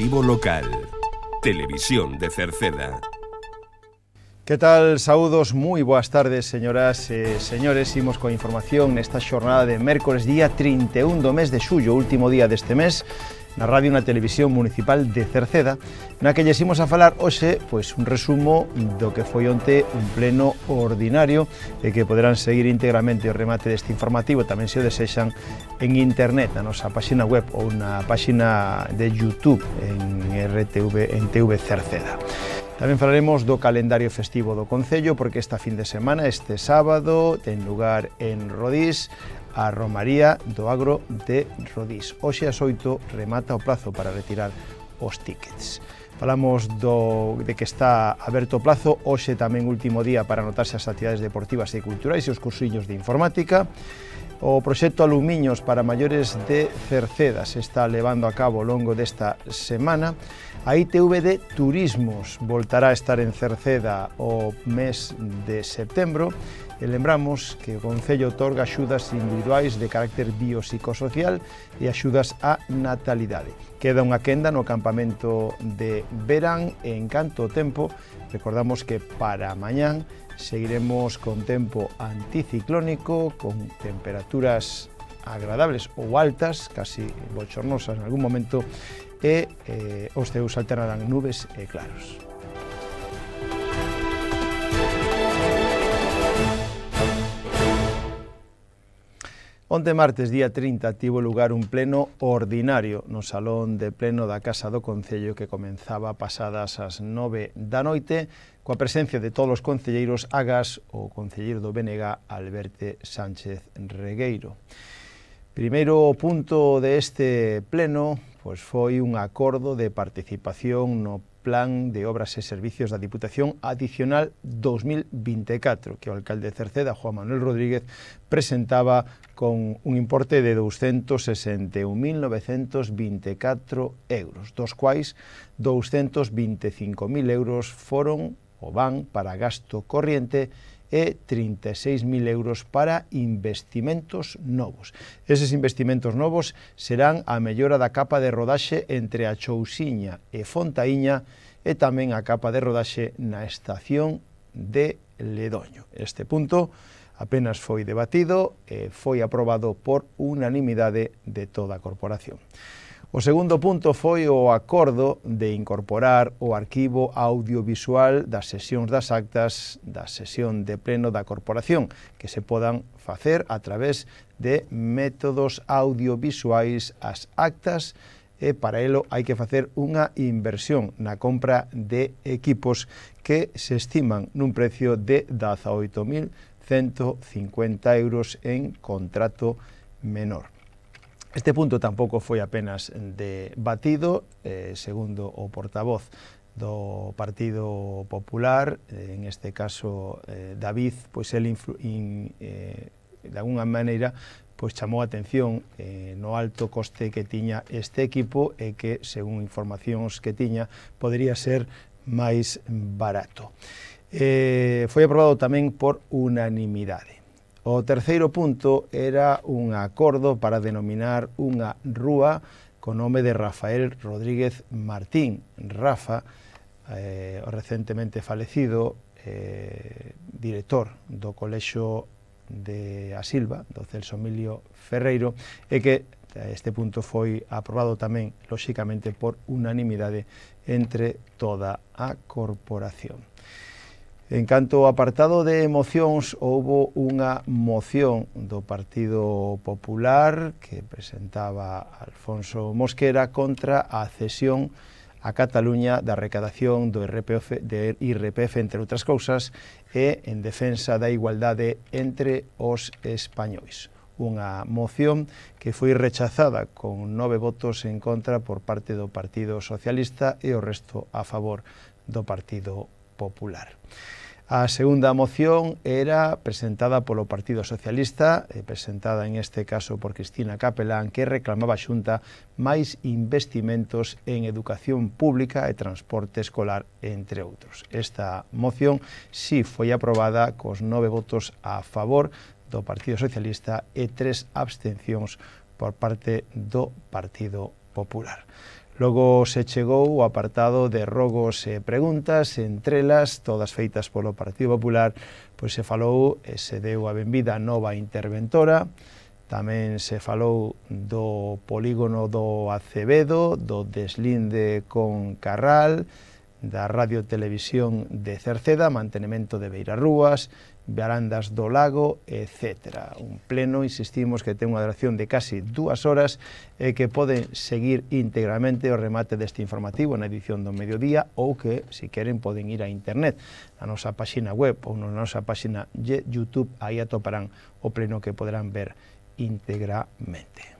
Informativo local. Televisión de Cerceda. Que tal? Saúdos, moi boas tardes, señoras e señores. Imos coa información nesta xornada de mércores, día 31 do mes de xullo, último día deste mes, na radio na televisión municipal de Cerceda, na que lles imos a falar hoxe, pois un resumo do que foi onte un pleno ordinario e que poderán seguir íntegramente o remate deste informativo, tamén se o desexan en internet, na nosa páxina web ou na páxina de YouTube en TV Cerceda. Tamén falaremos do calendario festivo do Concello, porque esta fin de semana, este sábado, ten lugar en Rodís a Romaría do Agro de Rodís. Hoxe ás 8 remata o prazo para retirar os tíckets. Falamos de que está aberto o plazo, hoxe tamén último día para anotarse as actividades deportivas e culturais e os cursillos de informática. O proxecto Alumiños para maiores de Cerceda se está levando a cabo ao longo desta semana. A ITV de Turismos voltará a estar en Cerceda o mes de setembro e lembramos que o Concello otorga axudas individuais de carácter biopsicosocial e axudas á natalidade. Queda unha quenda no campamento de verán e en canto o tempo, recordamos que para mañán seguiremos con tempo anticiclónico, con temperaturas agradables ou altas, casi bochornosas en algún momento, e os ceus alternarán nubes e claros. Onte martes, día 30, tivo lugar un pleno ordinario no salón de pleno da Casa do Concello que comenzaba pasadas as 9 da noite, coa presencia de todos os concelleiros, agás o concelleiro do BNG, Alberte Sánchez Regueiro. Primeiro punto deste pleno pois foi un acordo de participación no Plan de Obras e Servicios da Diputación Adicional 2024, que o alcalde de Cerceda, Juan Manuel Rodríguez, presentaba con un importe de 261.924 euros, dos quais 225.000 euros foron ou van para gasto corriente e 36.000 euros para investimentos novos. Eses investimentos novos serán a mellora da capa de rodaxe entre a Chousiña e Fontaíña e tamén a capa de rodaxe na estación de Ledoño. Este punto apenas foi debatido e foi aprobado por unanimidade de toda a corporación. O segundo punto foi o acordo de incorporar o arquivo audiovisual das sesións das actas da sesión de pleno da corporación, que se podan facer a través de métodos audiovisuais as actas, e para elo hai que facer unha inversión na compra de equipos que se estiman nun precio de 18.150 euros en contrato menor. Este punto tampouco foi apenas debatido, segundo o portavoz do Partido Popular, en este caso David, pois el de alguna maneira pois chamou a atención no alto coste que tiña este equipo e que, según informacións que tiña, podería ser máis barato. Foi aprobado tamén por unanimidade. O terceiro punto era un acordo para denominar unha rúa co nome de Rafael Rodríguez Martín. Rafa, o recentemente falecido director do Colexio de A Silva, do Celso Emilio Ferreiro, e que este punto foi aprobado tamén, lóxicamente, por unanimidade entre toda a corporación. En canto ao apartado de mocións, houbo unha moción do Partido Popular que presentaba Alfonso Mosquera contra a cesión a Cataluña da recadación do IRPF, entre outras cousas, e en defensa da igualdade entre os españois. Unha moción que foi rechazada con 9 votos en contra por parte do Partido Socialista e o resto a favor do Partido Popular. A segunda moción era presentada polo Partido Socialista, presentada en este caso por Cristina Capelán, que reclamaba a Xunta máis investimentos en educación pública e transporte escolar, entre outros. Esta moción sí foi aprobada cos 9 votos a favor do Partido Socialista e 3 abstencións por parte do Partido Popular. Logo se chegou o apartado de rogos e preguntas, entre elas, todas feitas polo Partido Popular, pois se falou e se deu a benvida a nova interventora, tamén se falou do polígono do Acevedo, do deslinde con Carral, da Radio Televisión de Cerceda, mantenimento de beirarrúas, barandas do lago, etc. Un pleno, insistimos, que ten unha duración de casi 2 horas e que poden seguir íntegramente o remate deste informativo na edición do mediodía ou que, se queren, poden ir a internet na nosa páxina web ou na nosa páxina de YouTube, aí atoparán o pleno que poderán ver íntegramente.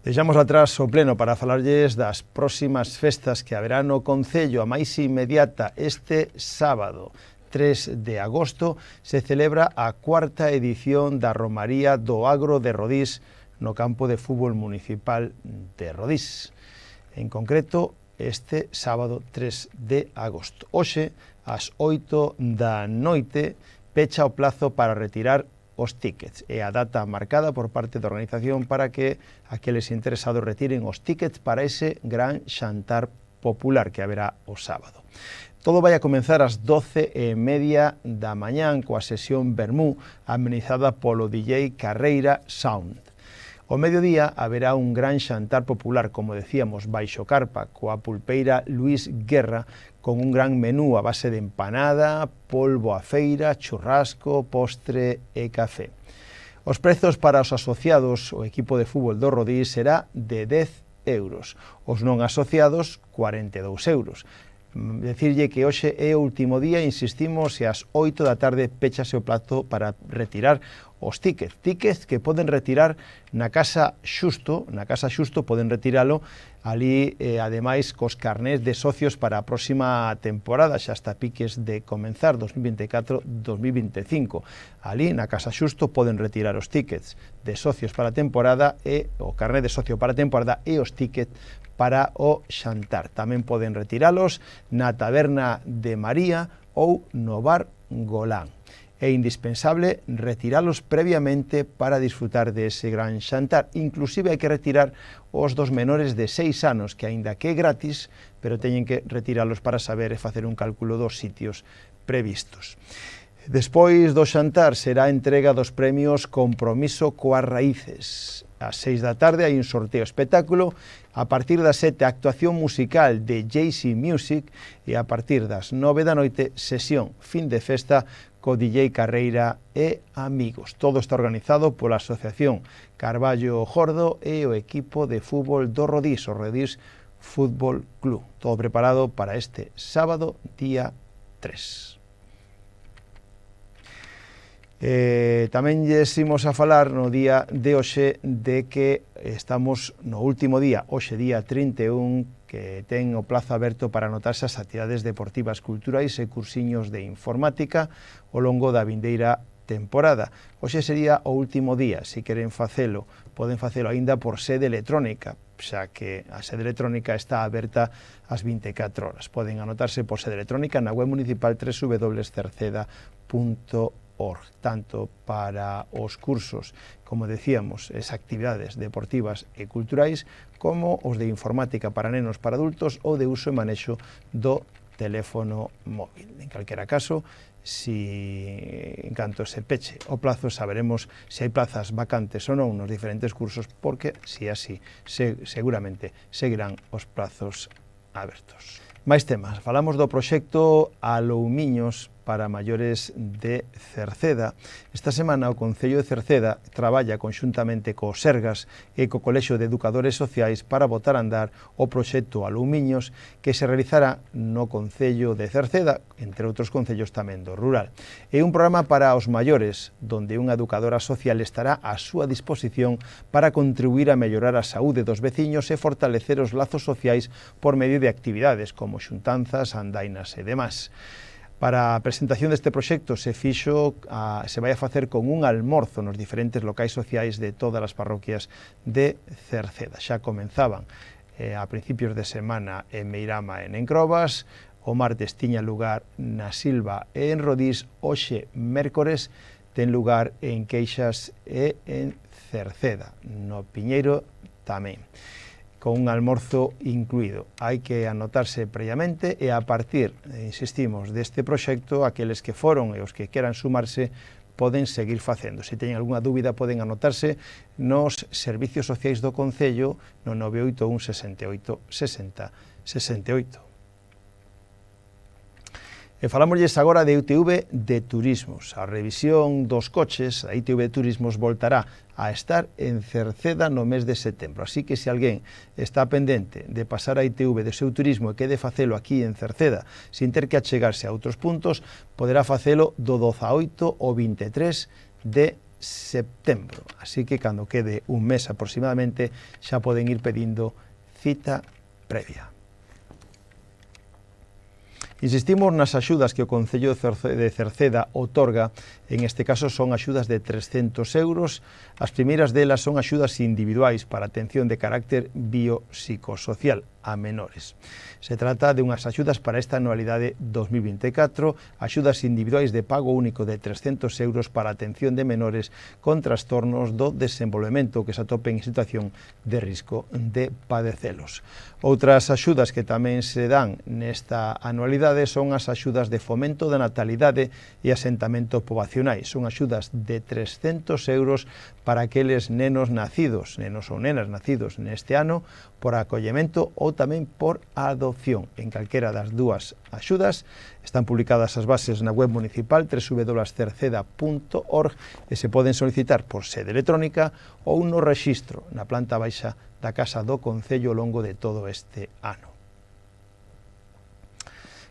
Deixamos atrás o pleno para falarlles das próximas festas que haberá no Concello. A máis inmediata, este sábado, 3 de agosto, se celebra a 4ª edición da Romaría do Agro de Rodís no campo de fútbol municipal de Rodís. En concreto, este sábado 3 de agosto. Hoxe, ás 8 da noite, pecha o plazo para retirar os tickets. É a data marcada por parte da organización para que aqueles interesados retiren os tickets para ese gran xantar popular que haberá o sábado. Todo vai a comenzar ás 12:30 da mañán coa sesión Vermú amenizada polo DJ Carreira Sound. Ao mediodía haberá un gran xantar popular, como decíamos, baixo carpa, coa pulpeira Luís Guerra, con un gran menú a base de empanada, polvo a feira, churrasco, postre e café. Os prezos para os asociados, o equipo de fútbol do Rodís, será de 10 euros. Os non asociados, 42 euros. Decirlle que hoxe é o último día, insistimos, e ás 8 da tarde péchase o plazo para retirar os tickets que poden retirar na Casa Xusto, poden retiralo ali, ademais, cos carnés de socios para a próxima temporada, xa está piques de comenzar 2024-2025. Ali, na Casa Xusto, poden retirar os tickets de socios para a temporada e o carné de socio para a temporada e os tickets para o xantar. Tamén poden retiralos na Taberna de María ou no Bar Golán. É indispensable retiralos previamente para disfrutar dese gran xantar. Inclusive hai que retirar os dos menores de 6 anos, que aínda que é gratis, pero teñen que retiralos para saber e facer un cálculo dos sitios previstos. Despois do xantar será a entrega dos premios Compromiso coas Raíces. Ás 6 da tarde hai un sorteo espectáculo, a partir das 7 actuación musical de JC Music e a partir das 9 da noite sesión fin de festa co DJ Carreira e amigos. Todo está organizado pola Asociación Carballo Jordo e o equipo de fútbol do Rodís, o Rodís Fútbol Club. Todo preparado para este sábado, día 3. Tamén lles imos a falar no día de hoxe de que estamos no último día, hoxe día 31, que ten o plazo aberto para anotarse as actividades deportivas, culturais e cursiños de informática ao longo da vindeira temporada. Hoxe sería o último día, se queren facelo, poden facelo aínda por sede electrónica, xa que a sede electrónica está aberta ás 24 horas. Poden anotarse por sede electrónica na web municipal www.cerceda.org, tanto para os cursos, como decíamos, as actividades deportivas e culturais, como os de informática para nenos, para adultos, ou de uso e manexo do teléfono móvil. En calquera caso, en canto se peche o plazo, saberemos se hai plazas vacantes ou non nos diferentes cursos, porque, se así, seguramente seguirán os plazos abertos. Máis temas. Falamos do proxecto Aloumiños para maiores de Cerceda. Esta semana o Concello de Cerceda traballa conxuntamente co Sergas e co Colexio de Educadores Sociais para botar a andar o proxecto Aloumiños que se realizará no Concello de Cerceda, entre outros concellos tamén do rural. É un programa para os maiores, donde unha educadora social estará á súa disposición para contribuir a mellorar a saúde dos veciños e fortalecer os lazos sociais por medio de actividades como xuntanzas, andainas e demás. Para a presentación deste proxecto se vai a facer con un almorzo nos diferentes locais sociais de todas as parroquias de Cerceda. Xa comenzaban a principios de semana en Meirama e en Encrobas, o martes tiña lugar na Silva e en Rodís, hoxe mércores ten lugar en Queixas e en Cerceda, no Piñeiro tamén. con un almorzo incluído. Hai que anotarse previamente e a partir, insistimos, deste proxecto, aqueles que foron e os que queran sumarse poden seguir facendo. Se teñen algunha dúbida poden anotarse nos servicios sociais do Concello no 981 68 60 68. E falámosles agora de ITV de Turismos. A revisión dos coches, a ITV de Turismos voltará a estar en Cerceda no mes de setembro. Así que se alguén está pendente de pasar a ITV do seu turismo e quede facelo aquí en Cerceda sin ter que achegarse a outros puntos, poderá facelo do 18 ao 23 de setembro. Así que cando quede un mes aproximadamente xa poden ir pedindo cita previa. Insistimos nas axudas que o Concello de Cerceda outorga, en este caso son axudas de 300 euros, as primeiras delas son axudas individuais para atención de carácter biopsicosocial a menores. Se trata de unhas axudas para esta anualidade 2024, axudas individuais de pago único de 300 euros para atención de menores con trastornos do desenvolvemento que se atopen en situación de risco de padecelos. Outras axudas que tamén se dan nesta anualidade son as axudas de fomento da natalidade e asentamento poboacionais. Son axudas de 300 euros para aqueles nenos ou nenas nacidos neste ano por acollemento ou tamén por adopción. En calquera das dúas axudas están publicadas as bases na web municipal www.cerceda.org e se poden solicitar por sede electrónica ou no rexistro na planta baixa da Casa do Concello ao longo de todo este ano.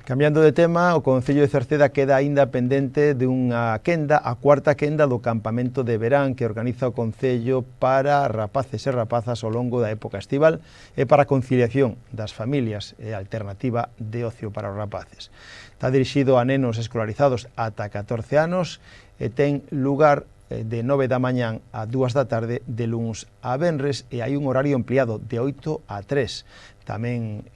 Cambiando de tema, o Concello de Cerceda queda aínda pendente de unha quenda, a cuarta quenda do campamento de verán que organiza o Concello para rapaces e rapazas ao longo da época estival e para a conciliación das familias e alternativa de ocio para os rapaces. Está dirixido a nenos escolarizados ata 14 anos e ten lugar de 9 da mañán a 2 da tarde de luns a venres e hai un horario ampliado de 8 a 3. Tamén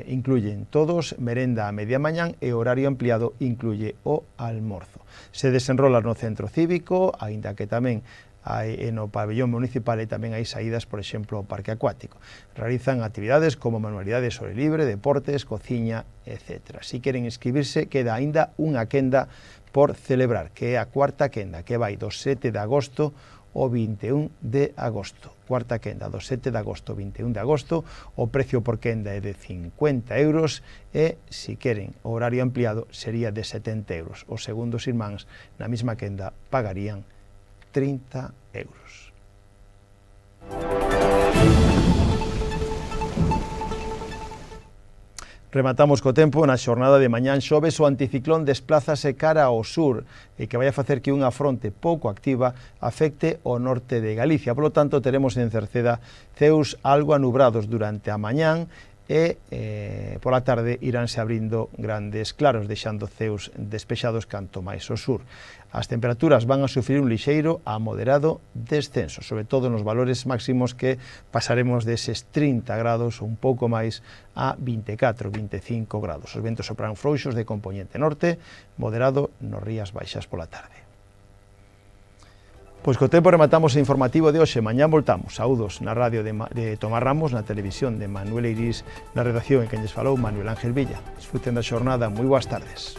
incluyen todos merenda a media mañán e horario ampliado incluye o almorzo. Se desenrola no centro cívico, aínda que tamén hai no pabellón municipal e tamén hai saídas, por exemplo, ao parque acuático. Realizan actividades como manualidades sobre libre, deportes, cociña, etc. Si queren inscribirse, queda aínda unha quenda por celebrar, que é a cuarta quenda, que vai do 7 de agosto ao 21 de agosto. Cuarta quenda do 7 de agosto ao 21 de agosto, o precio por quenda é de 50 euros e, se queren, o horario ampliado sería de 70 euros. Os segundos irmáns na mesma quenda pagarían 30 euros. Rematamos co tempo. Na xornada de mañán xoves o anticiclón desplázase cara ao sur e que vai a facer que unha fronte pouco activa afecte o norte de Galicia. Por lo tanto, teremos en Cerceda ceus algo anubrados durante a mañán e pola tarde iránse abrindo grandes claros, deixando ceus despexados canto máis ao sur. As temperaturas van a sufrir un lixeiro a moderado descenso, sobre todo nos valores máximos que pasaremos deses 30 grados ou un pouco máis a 24, 25 grados. Os ventos sopran frouxos de compoñente norte, moderado nos rías baixas pola tarde. Pois co tempo rematamos o informativo de hoxe. Mañán voltamos. Saúdos na radio de Tomás Ramos, na televisión de Manuel Eirís, na redacción en quen lles falou Manuel Ángel Villa. Disfruten da xornada. Moi boas tardes.